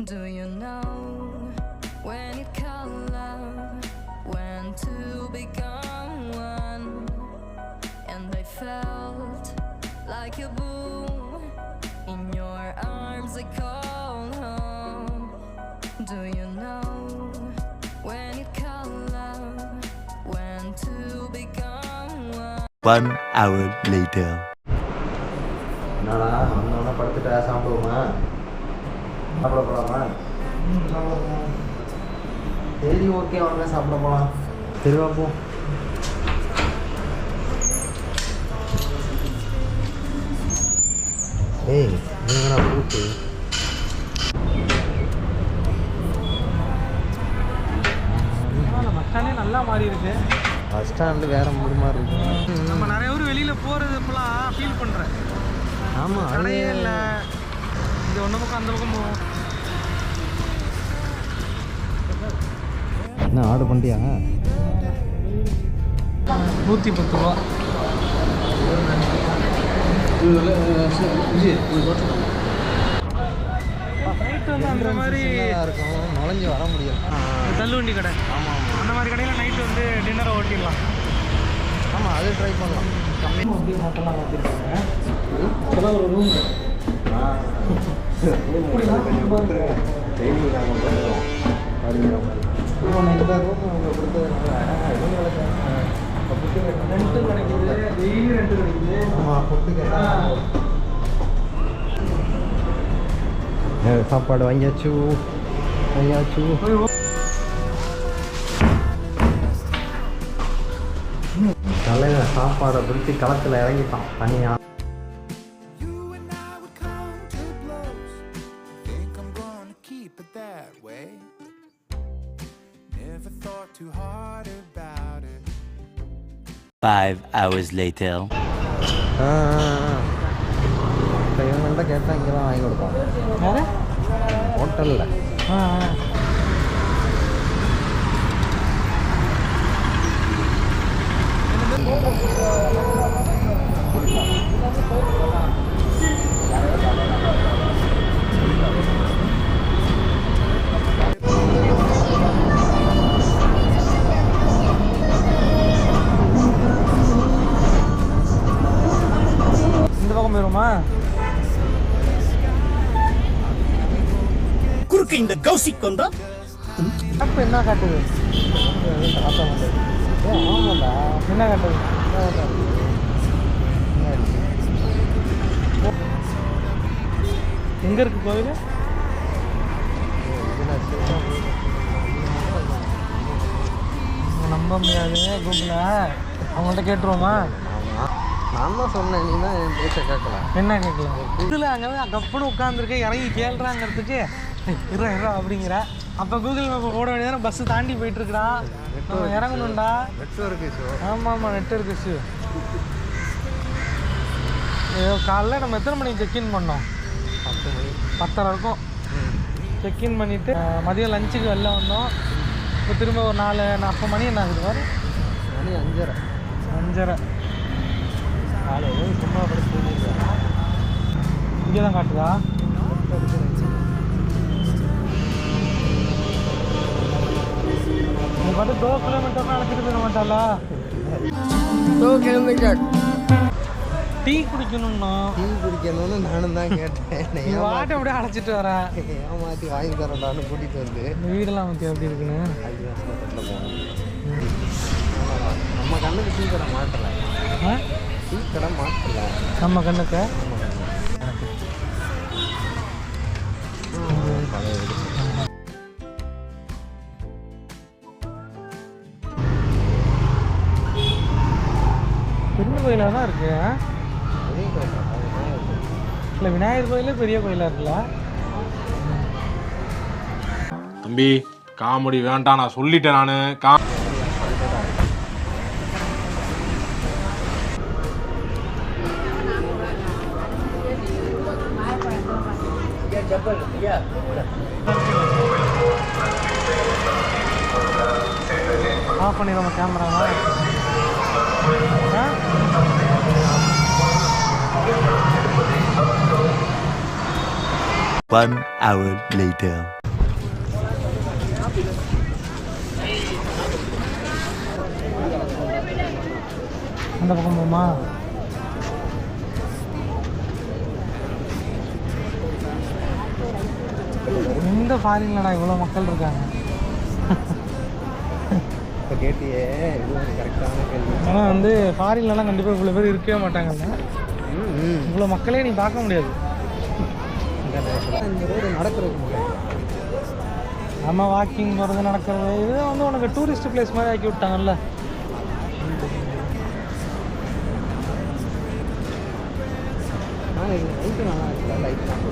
Do you know when it called love, when two become one, and I felt like a boo in your arms I call home. Do you know when it called love, when two become one? 1 hour later. என்னடா வந்தோடனே படுத்துட்டா சாப்பிடுவோமா? சாப்பிட போகலாமா? சரி okay வாங்க சாப்பிட போகலாம். சரி பார்ப்போம். ஏய் நீங்கடா கூட்டு பஸ் ஸ்டாண்டே நல்லா மாறி இருக்கு. பஸ் ஸ்டாண்டு வேற மாதிரி மாதிரி இருக்கு. நம்ம நிறைய ஊர் வெளியில் போகிறது இப்போலாம் ஃபீல் பண்ணுறேன். ஆமாம் கடையே இல்லை. இந்த ஒன்று பக்கம் அந்த பக்கம் போவோம். என்ன ஆர்டர் பண்ணிட்டியா? 110 ரூபா. நைட்டு வந்து அந்த மாதிரி இருக்கும், நுழைஞ்சு வர முடியும். தள்ளுவண்டி கடை. ஆமாம் ஆமாம் அந்த மாதிரி கடையில் நைட்டு வந்து டின்னரை ஓட்டிடலாம். ஆமாம் அது ட்ரை பண்ணலாம். கம்மி ஹோட்டல்லாம் வச்சுருக்காங்க. அதெல்லாம் ஒரு ரூம். டெய்லி நாங்கள் பண்ணுறோம் அப்படிங்கிற மாதிரி. இப்போ நான் இந்த ரூம் அவங்க கொடுத்ததுனால ரெண்ட்டு கிடைக்குது, டெய்லி ரெண்ட்டு கிடைக்குது. ஆமாம் ஃபுட்டுக்கு சாப்பாடு வாங்கியாச்சு வாங்கியாச்சு. தலைவன் சாப்பாடை பிடிச்சி களத்தில் இறங்கிட்டான் தனியாக. Five hours later. இவங்கள்ட்ட கேட்டால் இங்கே தான் வாங்கி கொடுப்பாங்க வேறு ஹோட்டலில். இந்த பக்கம் போயிருமா? குறுக்கு இந்த கௌசிக் வந்தா அப்போ என்ன காட்டுது? ஆமாண்டா என்ன காட்டுது? எங்கே இருக்கு கோவில்? நம்ப முடியாது. கூகுளில் அவங்கள்ட்ட கேட்டுருவோமா? நான் தான் சொன்னேன், நீ தான் என் பேச்சை கேட்கலாம். என்ன கேட்கலாம்? இதில் அங்கே கப்புன்னு உட்காந்துருக்கேன், இறங்கி கேள்றாங்கிறதுக்கு இருறா அப்படிங்கிற. அப்போ கூகுள் மேப்பை போட வேண்டியதான, பஸ்ஸு தாண்டி போயிட்டுருக்குறான், நம்ம இறங்கணும்டா. Network issue. ஆமாம் ஆமாம் நெட்வொர்க் இஷ்யூ. ஐயோ காலைல நம்ம எத்தனை மணிக்கு செக்இன் பண்ணோம்? 10 மணி 10:30 இருக்கும். செக்இன் பண்ணிவிட்டு மதியம் லஞ்சுக்கு வெளில வந்தோம். இப்போ திரும்ப ஒரு 4 அப்போ மணி என்ன ஆகுது பாரு? மணி 5:30. 5:30. காலையில் சும்மா படுத்து இங்கே தான் காட்டுதா? நீ பார்த்து 2 கிலோமீட்டர்னா அழைச்சிட்டு போயிட மாட்டாளா? டீ குடிக்கணும்னா டீ குடிக்கணும்னு நானும் தான் கேட்டேன். நீ வாட்டை அப்படியே அழைச்சிட்டு வரேன். ஏமாற்றி வாங்கி தரேன்டான்னு கூட்டிகிட்டு வந்து இந்த வீடெல்லாம் பற்றி எப்படி இருக்குன்னு நம்ம கண்ணுக்கு டீ கடை மாட்டலை. டீ கடை மாட்டலை நம்ம கண்ணுக்கு. பெரிய கோயிலாக தான் இருக்கு. பெரிய கோயில் இல்லை விநாயகர் கோயிலே பெரிய கோயிலாக இருக்குல்ல. தம்பி காமெடி வேண்டாம், நான் சொல்லிட்டேன். நான் ஆஃப் பண்ணிடுவோம் கேமராவா? 1 hour later. அந்த பக்கம் போமா? எந்த ஃபாரின்லடா இவ்வளோ மக்கள் இருக்காங்க? இப்போ கேட்டியே இது ஒரு கரெக்டான கேள்வி. ஆனால் வந்து ஃபாரின்லலாம் கண்டிப்பாக இவ்வளோ பேர் இருக்கவே மாட்டாங்கல்ல. இவ்வளோ மக்களே நீ பார்க்க முடியாது. இந்த ரோடு நடக்கிறதுக்கு முடியாது. நம்ம வாக்கிங் போகிறது நடக்கிறது இது வந்து உனக்கு டூரிஸ்ட் பிளேஸ் மாதிரி ஆக்கி விட்டாங்கல்ல. லைட்டு நல்லா இருக்குல்ல, லைட்லாம்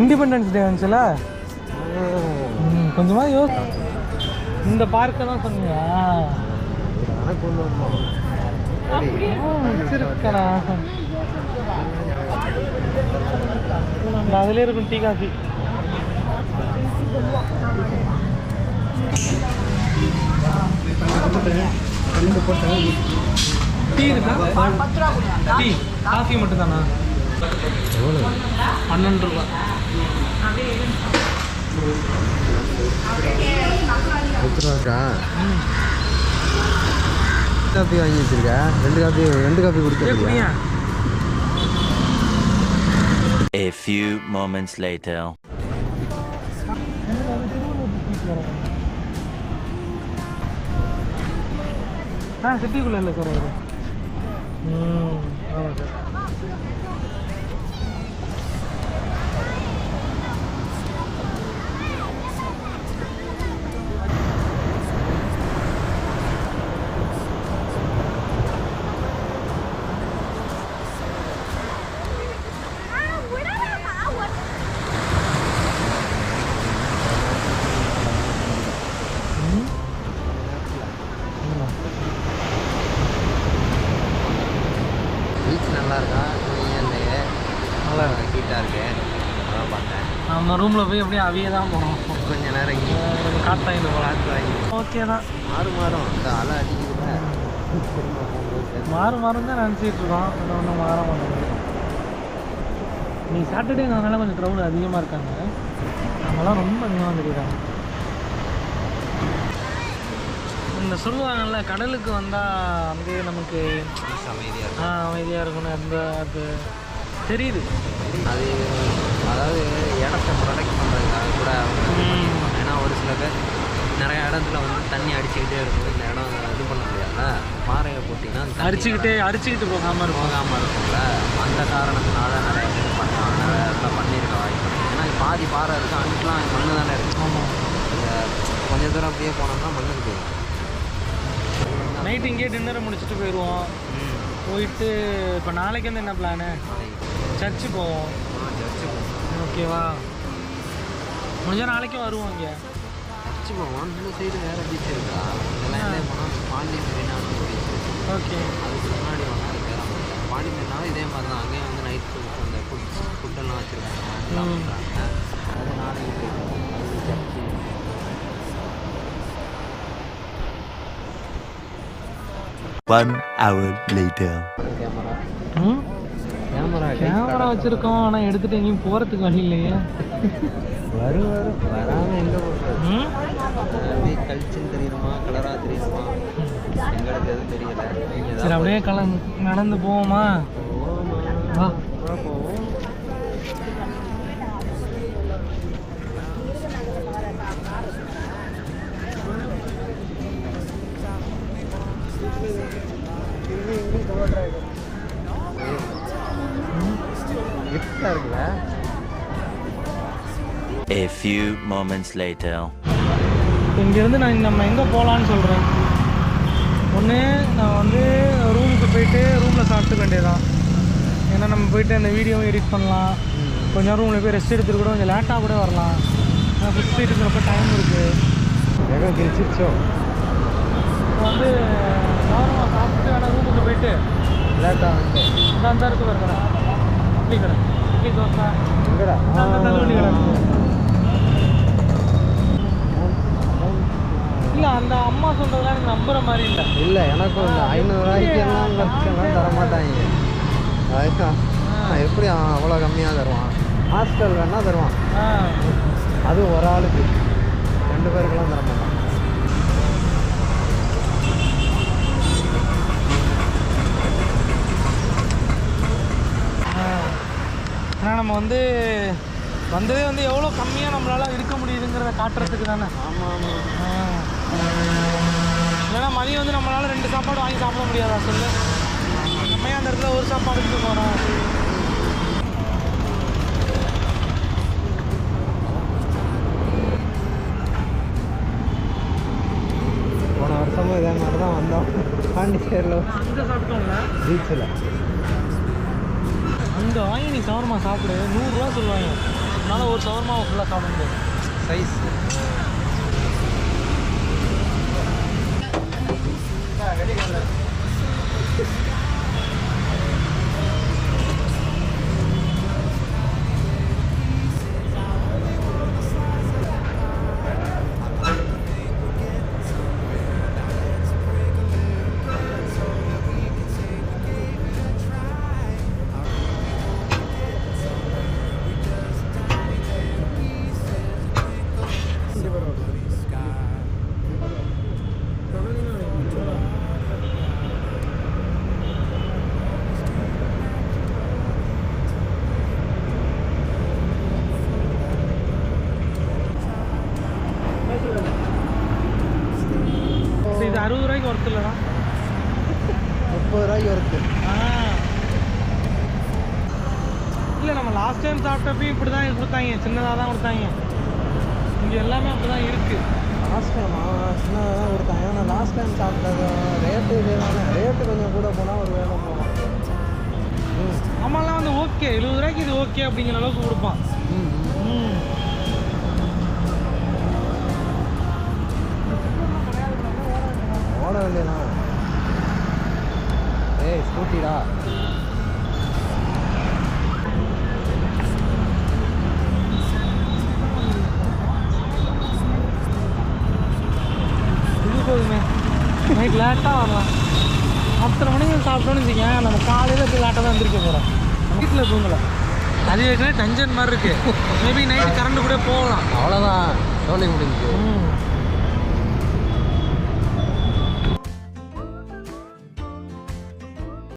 இண்டிபெண்டன்ஸ் டே வந்துச்சுல, கொஞ்சமாக இந்த பார்க்கை தான் சொன்னியா? கொண்டு வந்தோம் வச்சிருக்கடா. அதிலே இருக்கும் டீ காஃபி. டீ இருக்கா? டீ காஃபி மட்டும் தானா? 12 ரூபா. காஃபி வாங்கி வச்சிருக்க. 2 காஃபி குடிக்க. A few moments later. சிட்டிக்குள்ள இல்லை சார் அது. ஆமாம் சார். நம்ம ரூமில் போய் அப்படியே அவிய தான் போனோம். கொஞ்சம் நேரம் இங்கே காற்று வாங்கிட்டு போகலாம். ஓகே தான். மாறும் இந்த அலை அடிக்குதுல. மாறும் தான் நினச்சிட்டு இருக்கோம். அது ஒன்றும் மாற மாட்டேங்குது. நீ சாட்டர்டேனால கொஞ்சம் க்ரௌடு அதிகமாக இருக்காங்க. நம்மளாம் ரொம்ப அதிகமாக தெரியுறாங்க. இந்த சொல்லுவாங்கல்ல, கடலுக்கு வந்தால் வந்து நமக்கு அமைதியாக இருக்கணும். அது தெரியுது. அது அதாவது இடத்த ப்ரொடெக்ட் பண்ணுறதுக்காக கூட அவங்க, ஏன்னா ஒரு சில பேர் நிறைய இடத்துல வந்து தண்ணி அடிச்சுக்கிட்டே இருக்கும். இந்த இடம் இது பண்ண முடியாதுல்ல, பாறையை போட்டிங்கன்னா அடிச்சுக்கிட்டு போகாமல் இருக்கும்ல. அந்த காரணத்தினால நிறைய பேர் பண்ணுவாங்க. நிறைய இடத்துல பண்ணியிருக்க வாய்ப்பு. ஏன்னா பாதி பாறை இருக்குது, அன்றைக்கெலாம் மண்ணு தானே இருக்குது. ஆமாம். கொஞ்சம் தூரம் அப்படியே போனோம்னா மண்ணுக்கு போயிடும். நைட்டு இங்கேயே டின்னரை முடிச்சுட்டு போயிடுவோம். போயிட்டு இப்போ நாளைக்கு வந்து என்ன பிளானு? சர்ச்சு போவோம். ஓகேவா? முடிஞ்சால் நாளைக்கும் வருவோம். இங்கே சர்ச்சு போவோம். இந்த சைடு வேறு பீச் இருக்கா? இதெல்லாம் போனால் பாண்டி மெரினான்னு ஒரு பீச் இருக்குது. ஓகே. அதுக்கு முன்னாடி வந்து அது பேர் பாண்டி மெரினாவும் இதே மாதிரி தான். அங்கேயும் வந்து நைட்டு அந்த ஃபுட்டெல்லாம் வச்சுருக்காங்க, எல்லாம் பண்ணுறாங்க. அது நாளைக்கு போயிடுவோம். அது church. One hour later. Camera வச்சுருக்கோம், ஆனால் எடுத்துகிட்டு எங்கேயும் போகிறதுக்கு வழி இல்லையே. வரும் வராமல் எங்கே போகிறது? அப்படியே கழிச்சுன்னு தெரியுமா, கலராக தெரியுமா, எங்களுக்கு எதுவும் தெரியல. சரி, அப்படியே நடந்து போவோமா? வா போவோம். கிஃப்டாக இருக்குல்ல. A few moments later. இங்கேருந்து நம்ம எங்கே போகலான்னு சொல்கிறேன். ஒன்று நான் வந்து ரூமுக்கு போயிட்டு ரூமில் சாப்பிட்டுக்க வேண்டியதான். ஏன்னா நம்ம போயிட்டு அந்த வீடியோவும் எடிட் பண்ணலாம். கொஞ்சம் நேரம் ரூமில் போய் ரெஸ்ட் எடுத்துட்டு கூட கொஞ்சம் லேட்டாக கூட வரலாம். ஆனால் ஃபிஃப்த் ஸ்ட்ரீட்டுங்கிறப்ப டைம் இருக்குது. வேகம் கிழிச்சிச்சோ. வந்து கவனமாக சாப்பிட்டு வேணால் ரூமுக்கு போயிட்டு லேட்டாக வந்து அந்த இருக்கு பாரு கடை, இட்லி கடை, இட்லி தோசை, எங்கடா அந்த தள்ளுவண்டி கடை இல்லை. அந்த அம்மா சொல்கிறதுலாம் எனக்கு நம்புகிற மாதிரி இல்லை. இல்லை, எனக்கும் இந்த 500 ரூபாய்க்கெல்லாம் லட்சம்லாம் தரமாட்டாங்க. அதுதான் எப்படி அவ்வளோ கம்மியாக தருவான்? ஹாஸ்டல் வேணால் தருவான். அது ஒரு ஆளுக்கு 2 பேருக்கெல்லாம் தரமாட்டான். நம்ம வந்து வந்ததே வந்து எவ்வளோ கம்மியாக நம்மளால் இருக்க முடியுதுங்கிறத காட்டுறதுக்கு தானே. ஆமாம் இல்லைன்னா மதியம் வந்து நம்மளால் 2 சாப்பாடு வாங்கி சாப்பிட முடியாதா சொல்லு. நம்ம அந்த இடத்துல ஒரு சாப்பாடு எடுத்து போகிறோம். போன வருஷமும் இதே மாதிரி தான் வந்தோம். பாண்டிச்சேரியில் அங்கே சாப்பிட்டோம்ல பீச்சில். அங்கே வாங்கி நீ சவர்மா சாப்பிடு, 100 ரூபா சொல்லுவாங்க. அதனால் ஒரு சவர்மாவை ஃபுல்லாக சாப்பிட முடியாது. சைஸ் இது 60 ரூபாய்க்கு ஒர்த்து இல்லைனா 30 ரூபாய்க்கு வருது. இல்லை நம்ம லாஸ்ட் டைம் சாப்பிட்டப்பையும் இப்படி தான் கொடுத்தாங்க, சின்னதாக தான் கொடுத்தாங்க. இங்கே எல்லாமே அப்படி தான் இருக்குது. லாஸ்ட் டைம் சின்னதாக தான் கொடுத்தாங்க. ஆனால் லாஸ்ட் டைம் சாப்பிட்டது ரேட்டு இதே தானே. ரேட்டு கொஞ்சம் கூட போனால் ஒரு வேலை போகலாம். ஆமாம்லாம் வந்து ஓகே 70 ரூபாய்க்கு இது ஓகே அப்படிங்கிற அளவுக்கு கொடுப்பான். ஓட வேண்டியதான். ஏய் ஸ்கூட்டிடா. இது போதுமே, நைட் லேட்டாக வரலாம். 10 மணிக்கு சாப்பிட்டோன்னு வச்சுக்கேன், நம்ம காலையில் போய் லேட்டாக தான் வந்துருக்க போகிறோம். வீட்டில் தூங்கலை. அது ஏற்கனவே டென்ஷன் மாதிரி இருக்குது. மேபி நைட்டு கரண்ட் கூட போகலாம். அவ்வளோதான், சோழி முடிஞ்சு.